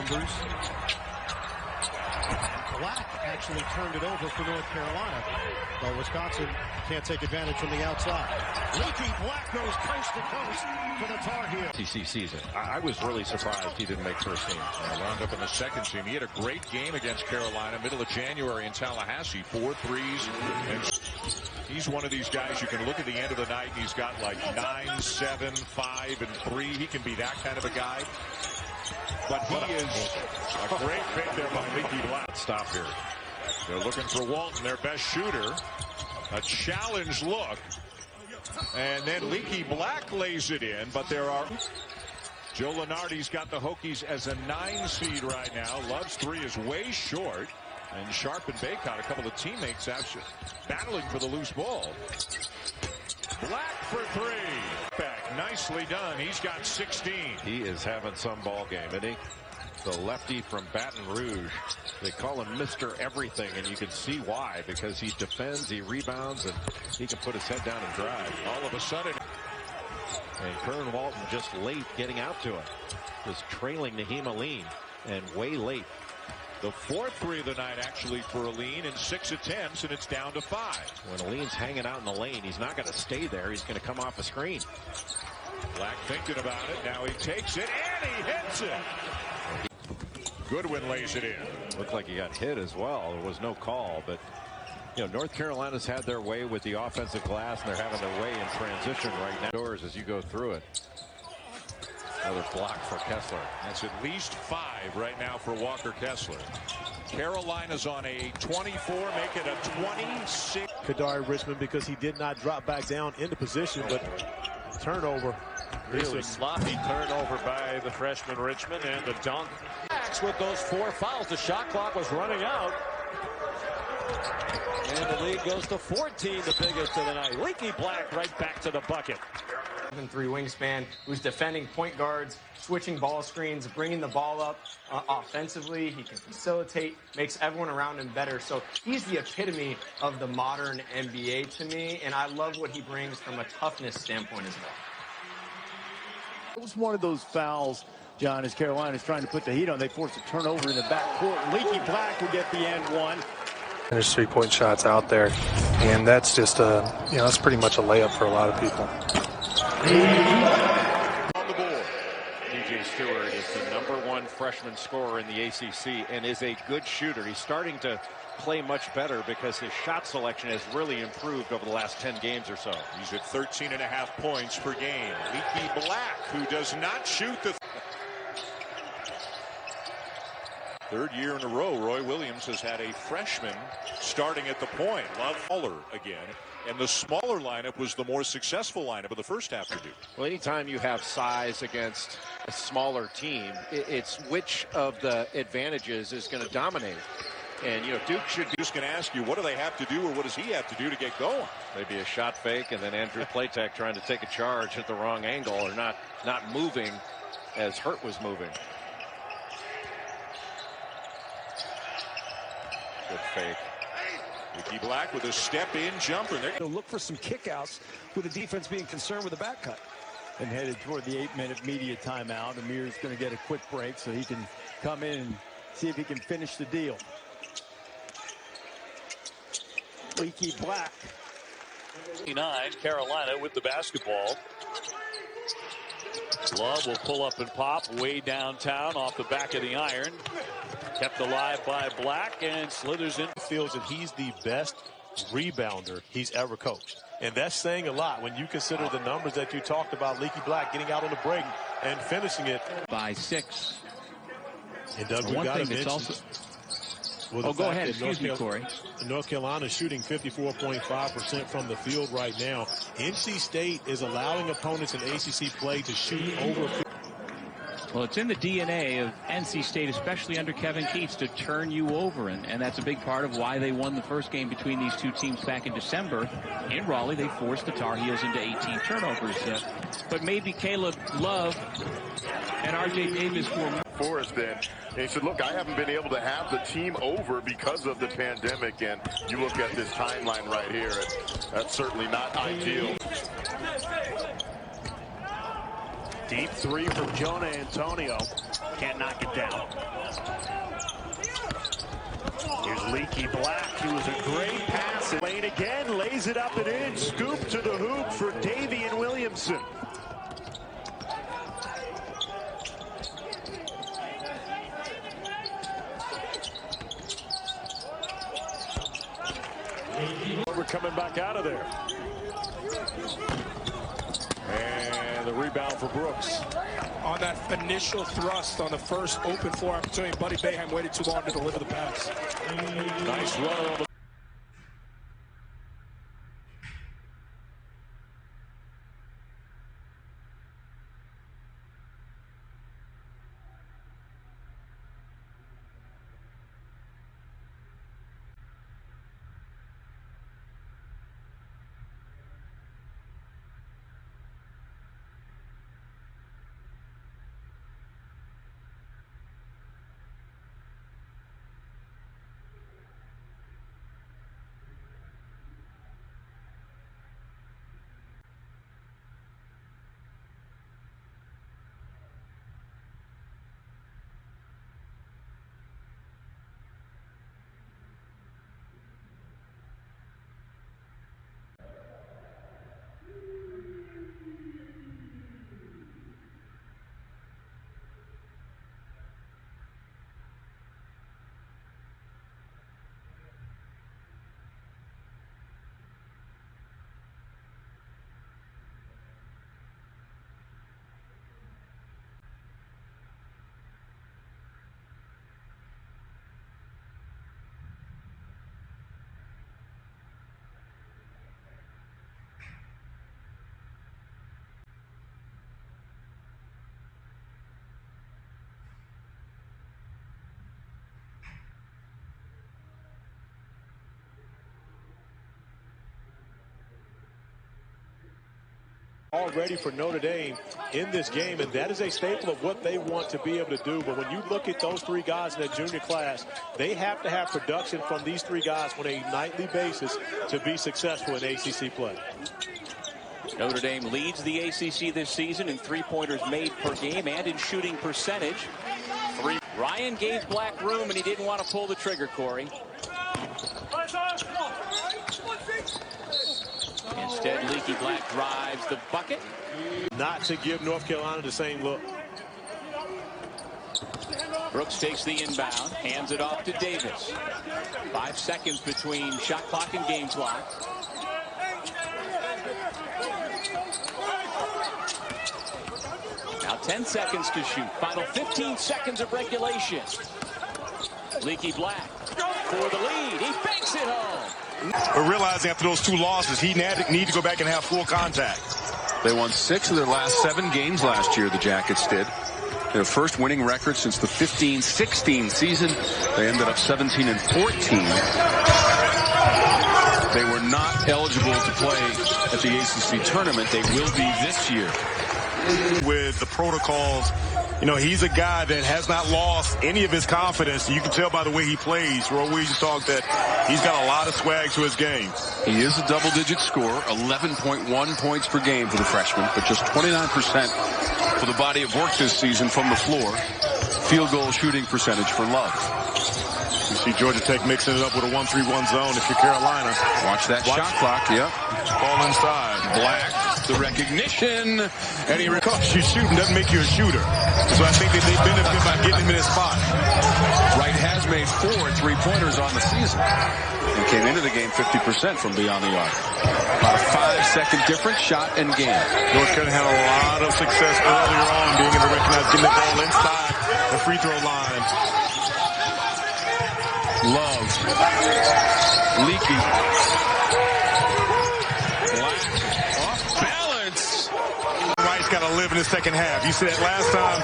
numbers. Black actually turned it over for North Carolina, but Wisconsin can't take advantage from the outside. Leaky Black goes coast to coast for the Tar Heels. SEC season. I was really surprised he didn't make first team. Wound up in the second team. He had a great game against Carolina, middle of January in Tallahassee. 4 threes. And he's one of these guys you can look at the end of the night and he's got like 9, 7, 5, and 3. He can be that kind of a guy. But he is a great pick there by Leaky Black. Stop here. They're looking for Walton, their best shooter. A challenge look. And then Leaky Black lays it in, but there are... Joe Lunardi's got the Hokies as a 9 seed right now. Love's 3 is way short. And Sharp and Bacot, a couple of teammates, actually battling for the loose ball. Black for 3. Back, nicely done. He's got 16. He is having some ball game, isn't he? The lefty from Baton Rouge. They call him Mr. Everything, and you can see why, because he defends, he rebounds, and he can put his head down and drive. All of a sudden. And Kern Walton just late getting out to it. Just trailing Naheem Aline, and way late. The 4th 3 of the night actually for Aline in 6 attempts, and it's down to 5. When Aline's hanging out in the lane, he's not going to stay there. He's going to come off a screen. Black thinking about it. Now he takes it, and he hits it. Goodwin lays it in. Looked like he got hit as well. There was no call, but you know, North Carolina's had their way with the offensive glass, and they're having their way in transition right now. Doors as you go through it. Another block for Kessler. That's at least 5 right now for Walker Kessler. Carolina's on a 24, make it a 26. Kadari Richmond, because he did not drop back down into position, but turnover. Really sloppy turnover by the freshman Richmond, and the dunk. With those 4 fouls, the shot clock was running out. And the lead goes to 14, the biggest of the night. Leaky Black right back to the bucket. 7'3" wingspan, who's defending point guards, switching ball screens, bringing the ball up offensively. He can facilitate, makes everyone around him better. So he's the epitome of the modern NBA to me, and I love what he brings from a toughness standpoint as well. It was one of those fouls, John, as Carolina's trying to put the heat on. They forced a turnover in the backcourt. Leaky Black will get the end one. And there's 3-point shots out there, and that's just that's pretty much a layup for a lot of people. On the board. DJ Stewart is the #1 freshman scorer in the ACC and is a good shooter. He's starting to play much better because his shot selection has really improved over the last 10 games or so. He's at 13.5 points per game. Leaky Black, who does not shoot the 3rd year in a row, Roy Williams has had a freshman starting at the point. Love Fuller again. And the smaller lineup was the more successful lineup of the first half for Duke. Well, anytime you have size against a smaller team, it's which of the advantages is going to dominate. And, you know, Duke should be just going to ask you, what do they have to do, or what does he have to do to get going? Maybe a shot fake, and then Andrew Platek trying to take a charge at the wrong angle, or not moving as Hurt was moving. Good fake. Leaky Black with a step-in jumper. They'll look for some kickouts with the defense being concerned with the back cut. And headed toward the 8-minute media timeout. Amir's going to get a quick break so he can come in and see if he can finish the deal. Leaky Black. 9, Carolina with the basketball. Love will pull up and pop way downtown off the back of the iron. Kept alive by Black and slithers in. Feels that he's the best rebounder he's ever coached. And that's saying a lot when you consider the numbers that you talked about. Leaky Black getting out on the break and finishing it by 6. And Doug, we've got to mention. Well, go ahead. Excuse me, Corey. North Carolina shooting 54.5% from the field right now. NC State is allowing opponents in ACC play to shoot over. Well, it's in the DNA of NC State, especially under Kevin Keatts, to turn you over. And that's a big part of why they won the first game between these two teams back in December. In Raleigh, they forced the Tar Heels into 18 turnovers. But maybe Caleb Love and R.J. Davis for us then. And he said, look, I haven't been able to have the team over because of the pandemic. And you look at this timeline right here, that's certainly not ideal. Deep 3 from Jonah Antonio. Can't knock it down. Leaky Black, he was a great pass. Lane again, lays it up and in. Scoop to the hoop for Davian Williamson. We're coming back out of there. And the rebound for Brooks. On that initial thrust on the first open floor opportunity, Buddy Boeheim waited too long to deliver the pass. Nice run on the already for Notre Dame in this game, and that is a staple of what they want to be able to do. But when you look at those three guys in that junior class, they have to have production from these three guys on a nightly basis to be successful in ACC play. Notre Dame leads the ACC this season in three-pointers made per game and in shooting percentage. Ryan gave Black room, and he didn't want to pull the trigger, Corey. Instead, Leaky Black drives the bucket. Not to give North Carolina the same look. Brooks takes the inbound, hands it off to Davis. 5 seconds between shot clock and game clock. Now 10 seconds to shoot. Final 15 seconds of regulation. Leaky Black for the lead. He banks it home. But realizing after those 2 losses, he need to go back and have full contact. They won 6 of their last 7 games last year, the Jackets did. Their first winning record since the 15-16 season. They ended up 17-14. They were not eligible to play at the ACC tournament. They will be this year. With the protocols, you know, he's a guy that has not lost any of his confidence. You can tell by the way he plays. Roy Williams talked that he's got a lot of swag to his game. He is a double-digit scorer, 11.1 points per game for the freshman, but just 29% for the body of work this season from the floor. Field goal shooting percentage for Love. You see Georgia Tech mixing it up with a 1-3-1 zone if you're Carolina. Watch that shot clock, yep. Ball inside. Black, the recognition. And he recovers. You shooting doesn't make you a shooter. So I think that they benefit by getting him in his spot. Wright has made 4 3-pointers on the season. And came into the game 50% from beyond the arc. About a 5-second difference, shot and game. North Carolina had a lot of success earlier on being able to recognize getting the ball inside the free throw line. Love. Leaky. Black. Off balance. Wright's got to live in the second half. You see that last time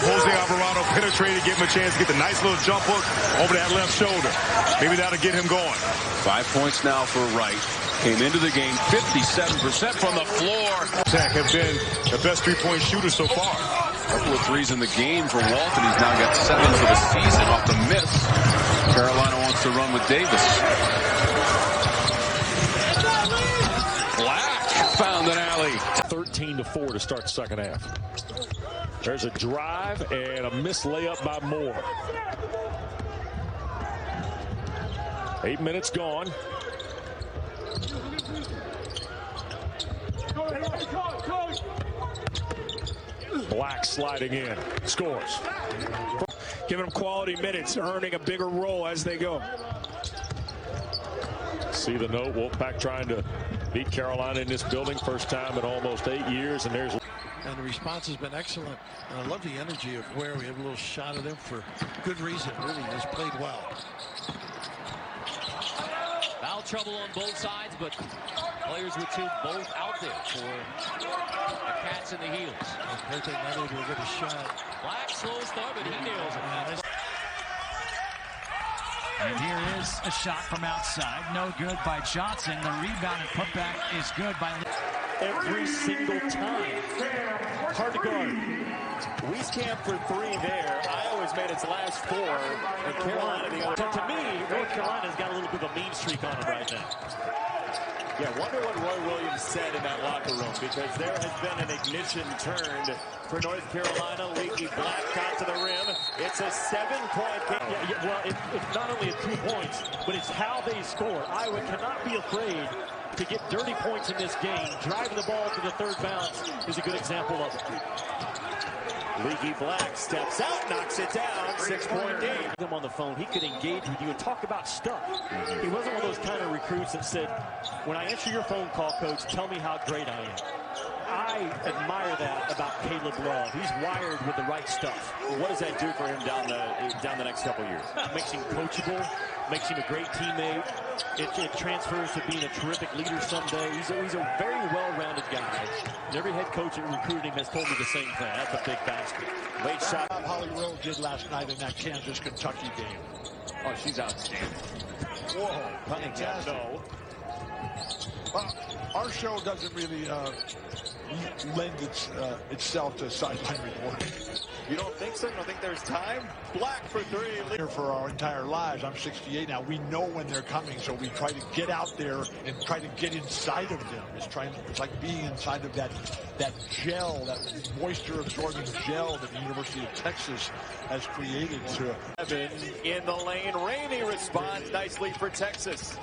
Jose Alvarado penetrated, gave him a chance to get the nice little jump hook over that left shoulder. Maybe that'll get him going. 5 points now for Wright. Came into the game 57% from the floor. Tech have been the best three-point shooter so far. Couple of threes in the game for Walton. He's now got 7 for the season off the miss. Carolina wants to run with Davis. Black found an alley. 13-4 to start the second half. There's a drive and a missed layup by Moore. 8 minutes gone. Black sliding in, scores. Giving them quality minutes, earning a bigger role as they go. See the note, Wolfpack trying to beat Carolina in this building. First time in almost 8 years, and there's... And the response has been excellent. And I love the energy of Ware. We have a little shot of them for good reason. Really has played well. Foul trouble on both sides, but players with two both out there for the Cats in the heels. They're not able to get a shot. Black slow start, but he nails it. And here is a shot from outside. No good by Johnson. The rebound and putback is good by Leaky. Every single time. Hard to guard. Wieskamp for three there. Iowa's made its last four. And Carolina the other. So to me, North Carolina's got a little bit of a mean streak on them right now. Yeah, wonder what Roy Williams said in that locker room, because there has been an ignition turned for North Carolina. Leaky Black got to the rim. It's a 7-point game. Well, it's not only 2 points, but it's how they score. Iowa cannot be afraid to get dirty points in this game. Driving the ball to the third bounce is a good example of it. Leaky Black steps out, knocks it down. 6-point game. Him on the phone, he could engage with you and talk about stuff. He wasn't one of those kind of recruits that said, when I answer your phone call, coach, tell me how great I am. I admire that about Caleb Love. He's wired with the right stuff. Well, what does that do for him down the next couple years? Makes him coachable, makes him a great teammate. It transfers to being a terrific leader someday. He's a very well-rounded guy. And every head coach that recruited him has told me the same thing. That's a big basket. Late shot. Holly Rowe did last night in that Kansas-Kentucky game. Oh, she's outstanding. Whoa. Fantastic. No. Our show doesn't really lend itself to sideline reporting. You don't think so? You don't think there's time? Black for three. Here for our entire lives. I'm 68 now. We know when they're coming, so we try to get out there and try to get inside of them. It's like being inside of that gel, that moisture-absorbing gel that the University of Texas has created. In the lane, Ramey responds nicely for Texas.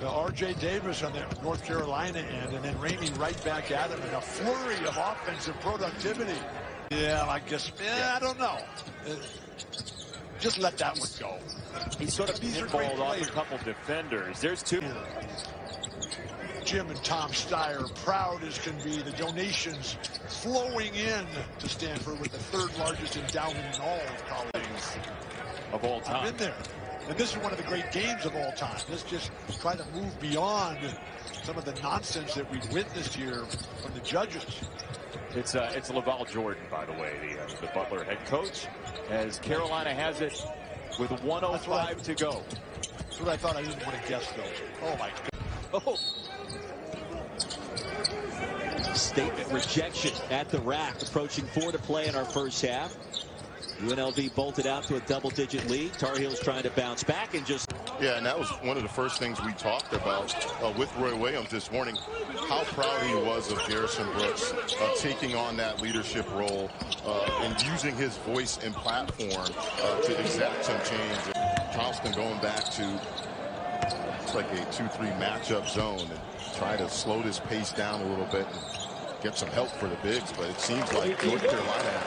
R.J. Davis on the North Carolina end, and then Ramey right back at him in a flurry of offensive productivity. Yeah, I guess, I don't know. Just let that one go. He sort of pinballed off a couple defenders. There's two. Jim and Tom Steyer, proud as can be. The donations flowing in to Stanford with the third largest endowment in all of college. Of all time. I've been there. And this is one of the great games of all time. Let's just try to move beyond some of the nonsense that we've witnessed here from the judges. It's LaVall Jordan, by the way, the Butler head coach, as Carolina has it with 1:05 to go. That's what I thought. I didn't want to guess, though. Oh, my God. Oh. Statement rejection at the rack, approaching 4 to play in our first half. UNLV bolted out to a double-digit lead. Tar Heels trying to bounce back and just... Yeah, and that was one of the first things we talked about with Roy Williams this morning, how proud he was of Garrison Brooks taking on that leadership role and using his voice and platform to exact some change. Charleston going back to it's like a 2-3 matchup zone and try to slow this pace down a little bit and get some help for the bigs, but it seems like North Carolina